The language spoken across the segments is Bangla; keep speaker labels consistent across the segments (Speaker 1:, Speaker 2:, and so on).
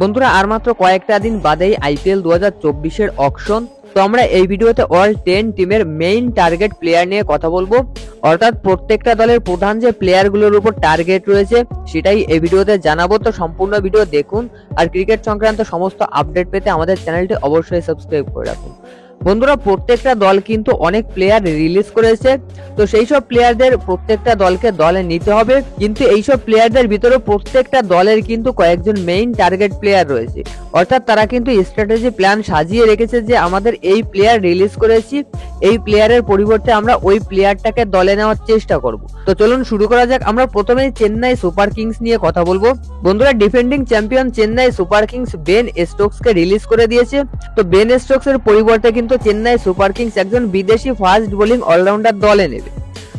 Speaker 1: বন্ধুরা আর মাত্র কয়েকটা দিন বাদেই আইপিএল 2024 এর অকশন। তো আমরা এই ভিডিওতে অল 10 টিমের মেইন টার্গেট প্লেয়ার নিয়ে কথা বলবো, অর্থাৎ প্রত্যেকটা দলের প্রধান যে প্লেয়ারগুলোর উপর টার্গেট রয়েছে সেটাই এই ভিডিওতে জানাবো। তো সম্পূর্ণ ভিডিও দেখুন আর ক্রিকেট সংক্রান্ত সমস্ত আপডেট পেতে আমাদের চ্যানেলটি অবশ্যই সাবস্ক্রাইব করে রাখুন। বন্ধুরা প্রত্যেকটা দল কিন্তু অনেক প্লেয়ার রিলিজ করেছে, তো সেই সব প্লেয়ারদের প্রত্যেকটা দলকে দলে নিতে হবে, কিন্তু এইসব প্লেয়ারদের ভিতরে প্রত্যেকটা দলের কিন্তু কয়েকজন মেইন টার্গেট প্লেয়ার রয়েছে, অর্থাৎ তারা কিন্তু স্ট্র্যাটেজি প্ল্যান সাজিয়ে রেখেছে যে আমাদের এই প্লেয়ার রিলিজ করেছি, এই প্লেয়ারের পরিবর্তে আমরা ওই প্লেয়ারটাকে দলে নেওয়ার চেষ্টা করব। তো চলুন শুরু করা যাক। আমরা প্রথমেই চেন্নাই সুপার কিংস নিয়ে কথা বলবো। বন্ধুরা defending champion Chennai super kings Ben স্টোকসকে রিলিজ করে দিয়েছে। তো বেন স্টোকসের পরিবর্তে কিন্তু চেন্নাই সুপার কিংস একজন বিদেশি ফাস্ট বোলিং অলরাউন্ডার দলে নেবে।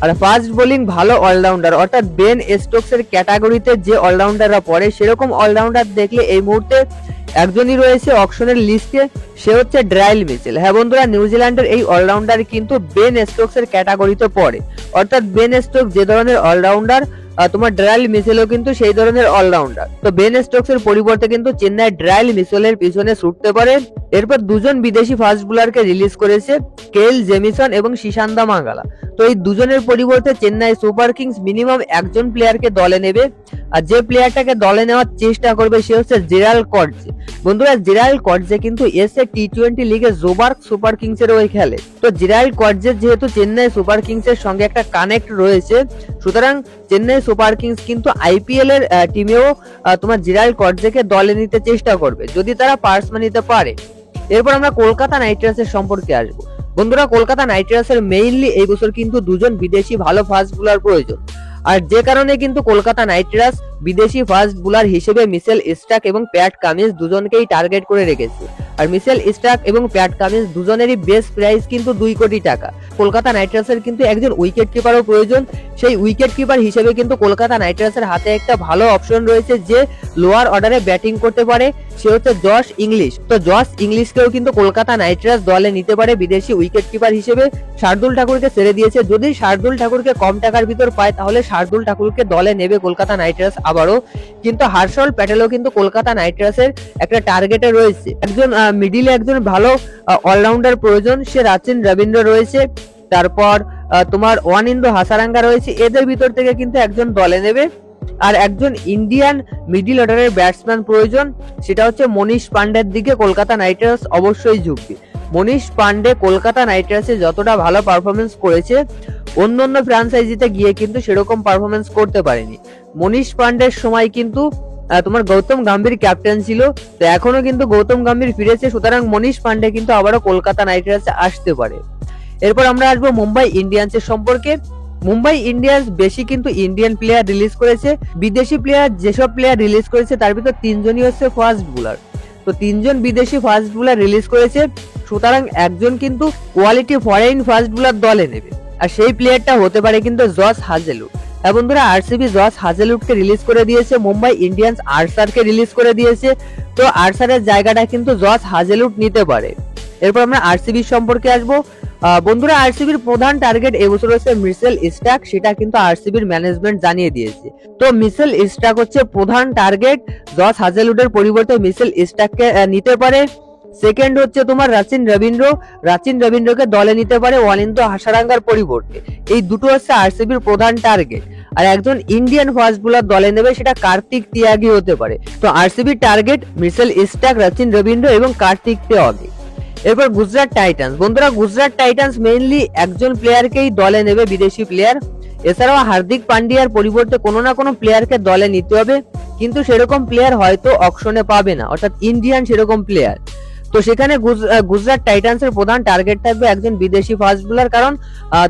Speaker 1: আর ফাস্ট বোলিং ভালো অলরাউন্ডার, অর্থাৎ বেন স্টোকসের ক্যাটাগরিতে যে অলরাউন্ডাররা পড়ে সেরকম অলরাউন্ডার দেখলে এই মুহূর্তে একজনই রয়েছে অকশনের লিস্টে, সে হচ্ছে ড্রাইল মিচেল। হ্যাঁ বন্ধুরা, নিউজিল্যান্ডের এই অলরাউন্ডার কিন্তু বেন স্টোকসের ক্যাটাগরিতে পড়ে, অর্থাৎ বেন স্টোকস যে ধরনের অলরাউন্ডার তোমার ড্রাইল মিচেলও কিন্তু সেই ধরনের অলরাউন্ডার। তো বেন স্টোকসের পরিবর্তে কিন্তু চেন্নাই ড্রাইল মিচেলের পিছনে ছুটতে পারে। এরপর দুজন বিদেশি ফাস্ট বোলারকে রিলিজ করেছে, কেল জেমিসন এবং শিশান্দা মাঙ্গালা। তো এই দুজনের পরিবর্তে চেন্নাই সুপার কিংস মিনিমাম একজন প্লেয়ারকে দলে নেবে, আর যে প্লেয়ারটাকে দলে নেওয়ার চেষ্টা করবে সে হচ্ছে জেরাল্ড কটজে। বন্ধুরা জেরাল্ড কটজে কিন্তু এসে টি20 লিগে জোবার্গ সুপার কিংস এর হয়ে খেলে। তো জেরাল্ড কটজে যেহেতু চেন্নাই সুপার কিংস এর সঙ্গে একটা কানেক্ট রয়েছে, সুতরাং চেন্নাই সুপার কিংস কিন্তু আইপিএল এর টিমেও তোমার জেরাল্ড কটজেকে দলে নিতে চেষ্টা করবে যদি তারা পার্সমা নিতে পারে। এরপর আমরা কলকাতা নাইট রাইডার্সের সম্পর্কে আসবো। বন্ধুরা কলকাতা নাইট রাইডার্সের মেইনলি এই বছর কিন্তু দুজন বিদেশি ভালো ফাস্ট বোলার প্রয়োজন, আর যে কারণে কিন্তু কলকাতা নাইট রাইডার্স বিদেশি ফাস্ট বোলার হিসেবে মিচেল স্টার্ক এবং প্যাট কামিন্স দুজনকেই টার্গেট করে রেখেছে। আর মিচেল স্টার্ক এবং প্যাট কামিন্স দুজনেরই বেস্ট প্রাইস কিন্তু 2 কোটি টাকা। কলকাতা নাইট রাইডার্সের কিন্তু একজন উইকেট কিপারও প্রয়োজন, সেই উইকেট কিপার হিসেবে কিন্তু কলকাতা নাইট রাইডার্সের হাতে একটা ভালো অপশন রয়েছে যে লোয়ার অর্ডারে ব্যাটিং করতে পারে, সে হচ্ছে জশ ইংলিশ। তো জশ ইংলিশকেও কিন্তু কলকাতা নাইট রাইডার্স দলে নিতে পারে বিদেশি উইকেট কিপার হিসেবে। শার্দুল ঠাকুরকে ছেড়ে দিয়েছে, যদি শার্দুল ঠাকুরকে কম টাকার ভিতর পায় তাহলে শার্দুল ঠাকুরকে দলে নেবে কলকাতা নাইট রাইডার্স আবারও। কিন্তু হর্ষল প্যাটেলও কিন্তু কলকাতা নাইট রাইডার্সের একটা টার্গেটে রয়েছে, একজন মিডিলে একজন ভালো অলরাউন্ডার প্রয়োজন, সে রাচিন রবীন্দ্র রয়েছে, তারপর তোমার ওয়ানিন্দু হাসারাঙ্গা রয়েছে, এদের ভিতর থেকে কিন্তু একজন দলে নেবে। আর একজন ইন্ডিয়ান মিডিল অর্ডারের ব্যাটসম্যান প্রয়োজন, সেটা হচ্ছে মনীষ পান্ডের দিকে কলকাতা নাইট রাইডার্স অবশ্যই ঝুঁকবে। মনীষ পান্ডে কলকাতা নাইট রাইডার্সে যতটা ভালো পারফরমেন্স করেছে অন্যান্য ফ্র্যাঞ্চাইজিতে গিয়ে কিন্তু সেরকম পারফরমেন্স করতে পারেনি। মনীষ পান্ডের সময় কিন্তু তোমার গৌতম গম্ভীর ক্যাপ্টেন ছিল, তো এখনো কিন্তু গৌতম গম্ভীর ফিরেছে, সুতরাং মনীষ পান্ডে কিন্তু আবারও কলকাতা নাইট রাইডার্সে আসতে পারে। এরপর আমরা আসবো মুম্বাই ইন্ডিয়ান্সের সম্পর্কে। মুম্বাই ইন্ডিয়ান্স বেশি কিন্তু ইন্ডিয়ান প্লেয়ার রিলিজ করেছে, বিদেশি প্লেয়ার যেসব প্লেয়ার রিলিজ করেছে তার ভিতর 3 জনই হচ্ছে ফাস্ট বোলার। তো 3 জন বিদেশি ফাস্ট বোলার রিলিজ করেছে, সুতরাং একজন কিন্তু কোয়ালিটি ফরেন ফাস্ট বোলার দলে নেবে, আর সেই প্লেয়ারটা হতে পারে কিন্তু জশ হাজেলউড। হ্যাঁ বন্ধুরা আরসিবি জশ হাজেলউডকে রিলিজ করে দিয়েছে, মুম্বাই ইন্ডিয়ান্স আর্চারকে রিলিজ করে দিয়েছে, তো আর্চারের জায়গাটা কিন্তু জশ হাজেলউড নিতে পারে। এরপর আমরা আরসিবির সম্পর্কে আসবো। বন্ধুরা আরসিবির প্রধান টার্গেট এবছর হচ্ছে মিচেল স্টার্ক, সেটা কিন্তু আরসিবির ম্যানেজমেন্ট জানিয়ে দিয়েছে। তো মিচেল স্টার্ক হচ্ছে প্রধান টার্গেট, জশ হাজেলউডের পরিবর্তে মিচেল স্টার্ককে নিতে পারে। সেকেন্ড হচ্ছে তোমার রাচিন রবীন্দ্রকে দলে নিতে পারে ওয়ানিন্দু হাসারাঙ্গার পরিবর্তে। এই দুটো হচ্ছে আরসিবির প্রধান টার্গেট। আর একজন ইন্ডিয়ান ফাস্ট বোলার দলে নেবে, সেটা কার্তিক তিয়াগি হতে পারে। তো আরসিবির target Mitchell Starc, Rachin Ravindra এবং কার্তিক তিয়াগি। এরপর গুজরাট টাইটান্স। বন্ধুরা গুজরাট টাইটান্স মেইনলি একজন প্লেয়ারকেই দলে নেবে, বিদেশি প্লেয়ার। এছাড়াও হার্দিক পান্ডিয়ার পরিবর্তে কোনো না কোনো প্লেয়ারকে দলে নিতে হবে, কিন্তু সেরকম প্লেয়ার হয়তো অকশনে পাবে না, অর্থাৎ ইন্ডিয়ান সেরকম প্লেয়ার। তো সেখানে গুজরাট টাইটান্সের প্রধান টার্গেট থাকবে একজন বিদেশি ফাস্ট বোলার, কারণ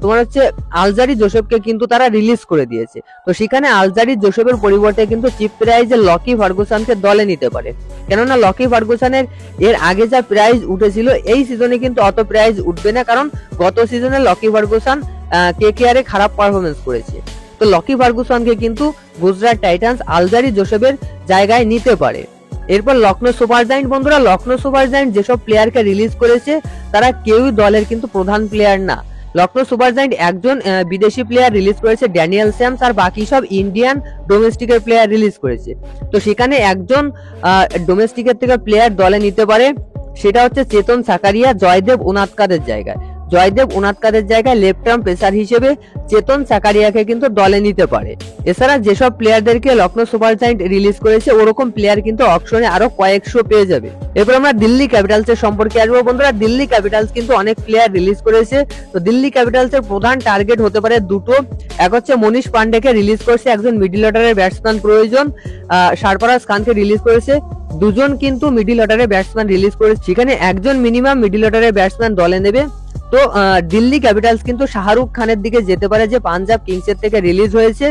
Speaker 1: তোমার হচ্ছে আলজারি জোসেফকে কিন্তু তারা রিলিজ করে দিয়েছে। তো সেখানে আলজারি জোসেফের পরিবর্তে কিন্তু চিপ প্রাইজে লকি ফার্গুসনকে দলে নিতে পারে, কেননা লকি ফার্গুসনের এর আগে যা প্রাইজ উঠেছিল এই সিজনে কিন্তু অত প্রাইজ উঠবে না, কারণ গত সিজনে লকি ফার্গুসন কেকেআর এ খারাপ পারফরমেন্স করেছে। তো লকি ফার্গুসনকে কিন্তু গুজরাট টাইটান্স আলজারি জোসেফের জায়গায় নিতে পারে। এরপর লখনৌ সুপার জায়ান্ট। বন্ধুরা লখনৌ সুপার জায়ান্ট যেসব প্লেয়ারকে রিলিজ করেছে তারা কেউই দলের কিন্তু প্রধান প্লেয়ার না, লখনৌ সুপার জায়ান্ট একজন বিদেশি প্লেয়ার রিলিজ করেছে ড্যানিয়েল স্যামস, আর বাকি সব ইন্ডিয়ান ডোমেস্টিকের প্লেয়ার রিলিজ করেছে। তো সেখানে একজন ডোমেস্টিকের থেকে প্লেয়ার দলে নিতে পারে, সেটা হচ্ছে চেতন সাকারিয়া জয়দেব উনাদকাদের জায়গায়। জয়দেব উনাদকাদের জায়গায় লেফট আর্ম পেসার হিসেবে চেতন সাকারিয়াকে কিন্তু দলে নিতে পারে। এছাড়া যেসব প্লেয়ারদেরকে লখনৌ সুপার জায়ান্ট রিলিজ করেছে ওরকম প্লেয়ার কিন্তু অকশনে আরো কয়েকশো পেয়ে যাবে। এরপর আমরা দিল্লি ক্যাপিটালসের সম্পর্কে আসবো বন্ধুরা। দিল্লি ক্যাপিটালস কিন্তু অনেক প্লেয়ার রিলিজ করেছে। তো দিল্লি ক্যাপিটালসের প্রধান টার্গেট হতে পারে দুটো। এক হচ্ছে মনীষ পান্ডেকে রিলিজ করেছে, একজন মিডল অর্ডারের ব্যাটসম্যান প্রয়োজন। সরফরাজ খানকে রিলিজ করেছে, দুজন কিন্তু মিডল অর্ডারের ব্যাটসম্যান রিলিজ করেছে, সেখানে একজন মিনিমাম মিডল অর্ডারের ব্যাটসম্যান দলে নেবে। তো দিল্লি ক্যাপিটালস কিন্তু শাহরুখ খানের দিকে যেতে পারে, যে পাঞ্জাব কিংসের থেকে রিলিজ হয়েছে।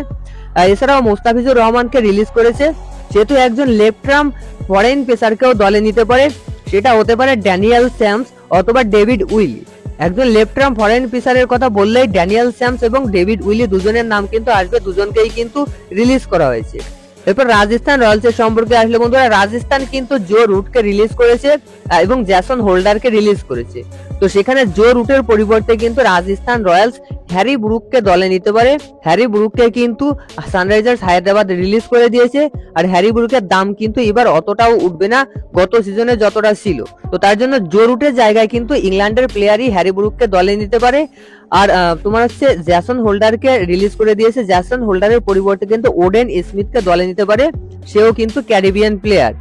Speaker 1: এছাড়াও মোস্তাফিজুর রহমানকে রিলিজ করেছে, সেহেতু একজন লেফট আর্ম ফরেন পেসারকেও দলে নিতে পারে, সেটা হতে পারে ড্যানিয়েল স্যামস অথবা ডেভিড উইলি। একজন লেফট আর্ম ফরেন পেসারের কথা বললেই ড্যানিয়েল স্যামস এবং ডেভিড উইলি দুজনের নাম কিন্তু আসবে, দুজনকেই কিন্তু রিলিজ করা হয়েছে। এরপর রাজস্থান রয়্যালসের সম্পর্কে আসলে বন্ধুরা, রাজস্থান কিন্তু জো রুটকে রিলিজ করেছে এবং জ্যাসন হোল্ডারকে রিলিজ করেছে। তো সেখানে জো রুটের পরিবর্তে কিন্তু রাজস্থান রয়্যালস হ্যারি ব্রুককে দলে নিতে পারে। হ্যারি ব্রুককে কিন্তু সানরাইজার্স হায়দ্রাবাদ রিলিজ করে দিয়েছে, আর হ্যারি ব্রুকের দাম কিন্তু এবার অতটাও উঠবে না গত সিজনে যতটা ছিল। তো তার জন্য জো রুটের জায়গায় কিন্তু ইংল্যান্ডের প্লেয়ারই হ্যারি ব্রুককে দলে নিতে পারে। আর তোমার হচ্ছে জ্যাসন হোল্ডারকে রিলিজ করে দিয়েছে, জ্যাসন হোল্ডারের পরিবর্তে কিন্তু ওডেন স্মিথকে দলে নিতে পারে, সেও কিন্তু ক্যারিবিয়ান প্লেয়ার,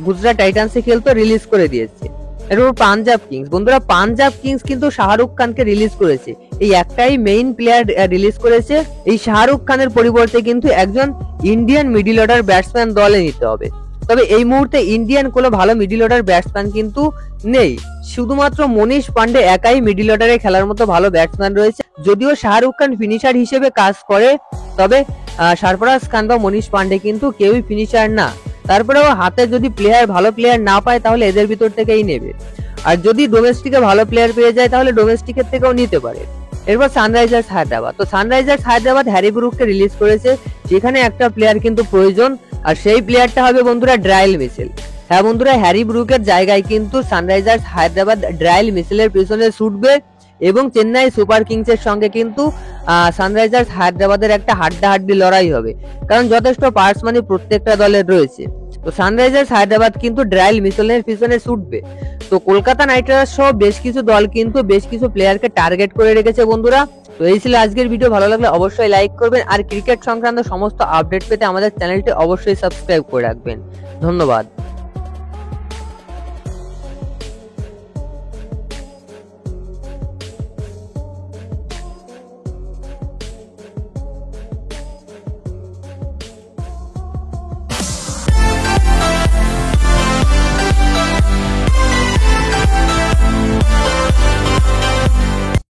Speaker 1: গুজরাট টাইটান্সে খেলতো, রিলিজ করে দিয়েছে। এরপর পাঞ্জাব কিংস বন্ধুরা, পাঞ্জাব কিংস কিন্তু শাহরুখ খানকে রিলিজ করেছে, এই একটাই মেইন প্লেয়ার রিলিজ করেছে। এই শাহরুখ খানের পরিবর্তে কিন্তু একজন ইন্ডিয়ান মিডল অর্ডার ব্যাটসম্যান দলে নিতে হবে। তবে এই মুহূর্তে ইন্ডিয়ান কোনো ভালো মিডল অর্ডার ব্যাটসম্যান কিন্তু নেই, শুধুমাত্র মনীষ পান্ডে একাই মিডল অর্ডারে খেলার মতো ভালো ব্যাটসম্যান রয়েছে। যদিও শাহরুখ খান ফিনিশার হিসেবে কাজ করে, তবে সরফরাজ খান বা মনীষ পান্ডে কিন্তু কেউই ফিনিশার না। তারপরেও হাতে যদি ভালো প্লেয়ার না পায় তাহলে এদের ভিতর থেকেই নেবে, আর যদি ডোমেস্টিকে ভালো প্লেয়ার পেয়ে যায় তাহলে ডোমেস্টিকের থেকেও নিতে পারে। এরপর সানরাইজার্স হায়দ্রাবাদ, তো সানরাইজার্স হায়দ্রাবাদ হ্যারি ব্রুককে রিলিজ করেছে, যেখানে একটা প্লেয়ার কিন্তু প্রয়োজন, আর সেই প্লেয়ারটা হবে বন্ধুরা ড্রাইল মিচেল। হ্যাঁ বন্ধুরা, হ্যারি ব্রুকের জায়গায় কিন্তু সানরাইজার্স হায়দ্রাবাদ ড্রাইল মিচেলের পিছনে ছুটবে, এবং চেন্নাই সুপার কিংসের সঙ্গে কিন্তু সানরাইজার্স হায়দ্রাবাদের একটা হাড্ডাহাড্ডি লড়াই হবে, কারণ যথেষ্ট পার্স মানি প্রত্যেকটা দলের রয়েছে। তো সানরাইজার্স হায়দ্রাবাদ কিন্তু ড্রাইল মিচেলের পিছনে ছুটবে। তো কলকাতা নাইট রাইডার্স সহ বেশ কিছু দল কিন্তু বেশ কিছু প্লেয়ারকে টার্গেট করে রেখেছে বন্ধুরা। তো এই ছিল আজকের ভিডিও, ভালো লাগলে অবশ্যই লাইক করবেন, আর ক্রিকেট সংক্রান্ত সমস্ত আপডেট পেতে আমাদের চ্যানেলটি অবশ্যই সাবস্ক্রাইব করে রাখবেন। ধন্যবাদ।